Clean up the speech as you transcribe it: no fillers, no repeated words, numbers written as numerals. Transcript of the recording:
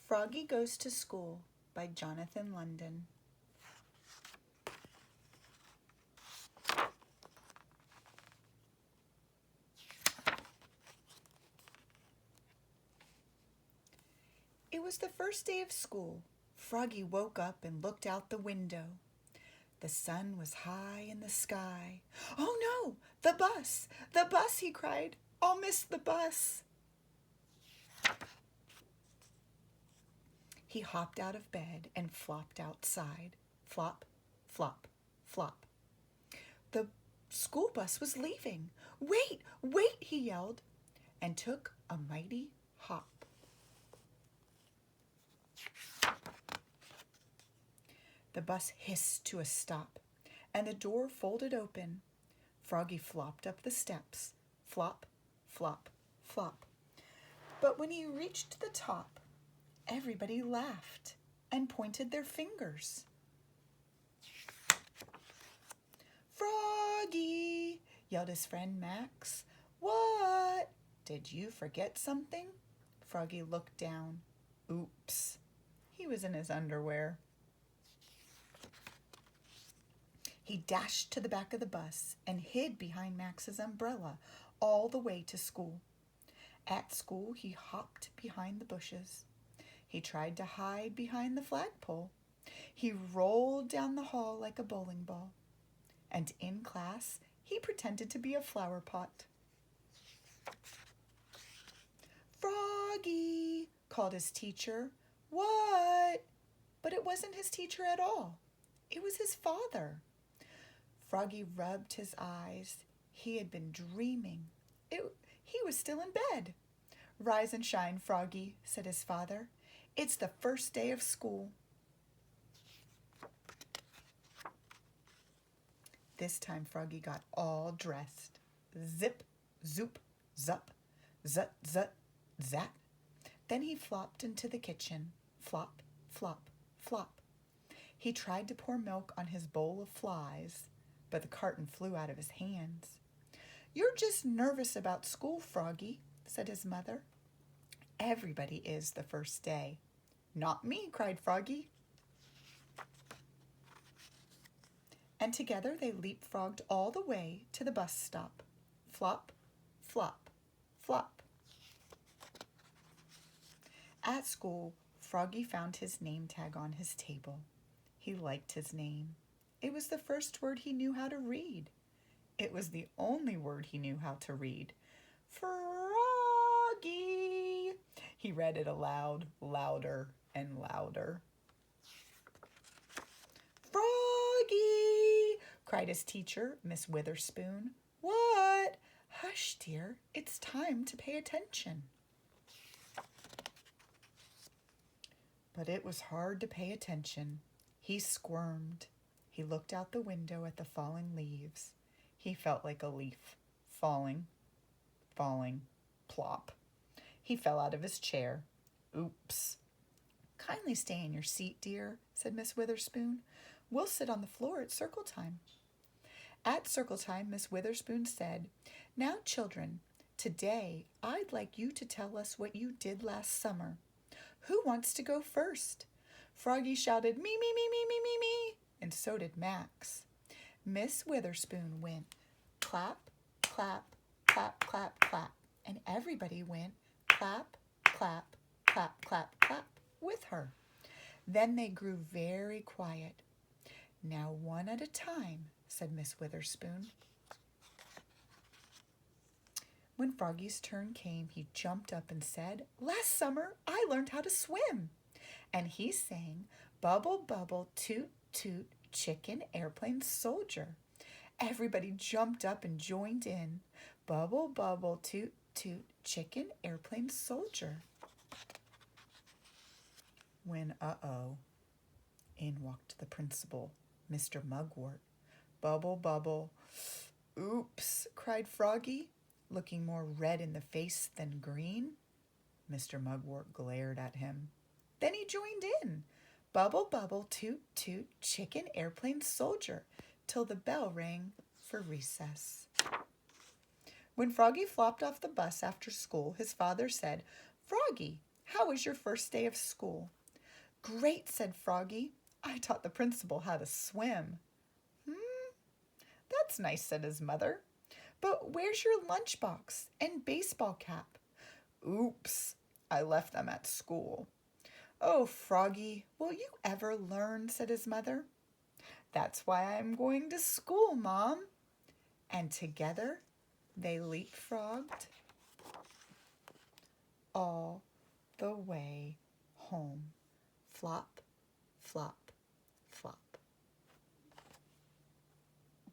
Froggy Goes to School by Jonathan London. It was the first day of school. Froggy woke up and looked out the window. The sun was high in the sky. "Oh no, the bus! The bus!" he cried. "I'll miss the bus." He hopped out of bed and flopped outside. Flop, flop, flop. The school bus was leaving. "Wait, wait," he yelled, and took a mighty hop. The bus hissed to a stop, and the door folded open. Froggy flopped up the steps. Flop, flop, flop. But when he reached the top, everybody laughed and pointed their fingers. "Froggy!" yelled his friend Max. "What? Did you forget something?" Froggy looked down. Oops. He was in his underwear. He dashed to the back of the bus and hid behind Max's umbrella all the way to school. At school, he hopped behind the bushes. He tried to hide behind the flagpole. He rolled down the hall like a bowling ball. And in class, he pretended to be a flower pot. "Froggy!" called his teacher. "What?" But it wasn't his teacher at all. It was his father. Froggy rubbed his eyes. He had been dreaming. He was still in bed. "Rise and shine, Froggy," said his father. "It's the first day of school." This time Froggy got all dressed. Zip, zoop, zup, zut, zut, zat. Then he flopped into the kitchen. Flop, flop, flop. He tried to pour milk on his bowl of flies, but the carton flew out of his hands. "You're just nervous about school, Froggy," said his mother. "Everybody is the first day." "Not me," cried Froggy. And together they leapfrogged all the way to the bus stop. Flop, flop, flop. At school, Froggy found his name tag on his table. He liked his name. It was the first word he knew how to read. It was the only word he knew how to read. "Froggy!" He read it aloud, louder and louder. "Froggy!" cried his teacher, Miss Witherspoon. "What?" "Hush, dear. It's time to pay attention." But it was hard to pay attention. He squirmed. He looked out the window at the falling leaves. He felt like a leaf. Falling, falling, plop. He fell out of his chair. Oops. "Kindly stay in your seat, dear," said Miss Witherspoon. "We'll sit on the floor at circle time." At circle time, Miss Witherspoon said, "Now, children, today I'd like you to tell us what you did last summer. Who wants to go first?" Froggy shouted, "Me, me, me, me, me, me, me," and so did Max. Miss Witherspoon went clap, clap, clap, clap, clap, and everybody went clap, clap, clap, clap, clap with her. Then they grew very quiet. "Now, one at a time," said Miss Witherspoon. When Froggy's turn came, he jumped up and said, "Last summer, I learned how to swim." And he sang, "Bubble, bubble, toot, toot, chicken, airplane, soldier." Everybody jumped up and joined in. Bubble, bubble, toot, toot, chicken, airplane, soldier. When, in walked the principal, Mr. Mugwort. "Bubble, bubble." "Oops," cried Froggy, looking more red in the face than green. Mr. Mugwort glared at him. Then he joined in. Bubble, bubble, toot, toot, chicken, airplane, soldier, till the bell rang for recess. When Froggy flopped off the bus after school, his father said, "Froggy, How was your first day of school?" "Great," said Froggy. "I taught the principal how to swim." "Hmm, that's nice," said his mother. "But where's your lunchbox and baseball cap?" "Oops, I left them at school." "Oh, Froggy, will you ever learn?" said his mother. "That's why I'm going to school, Mom." And together they leapfrogged all the way home. Flop, flop,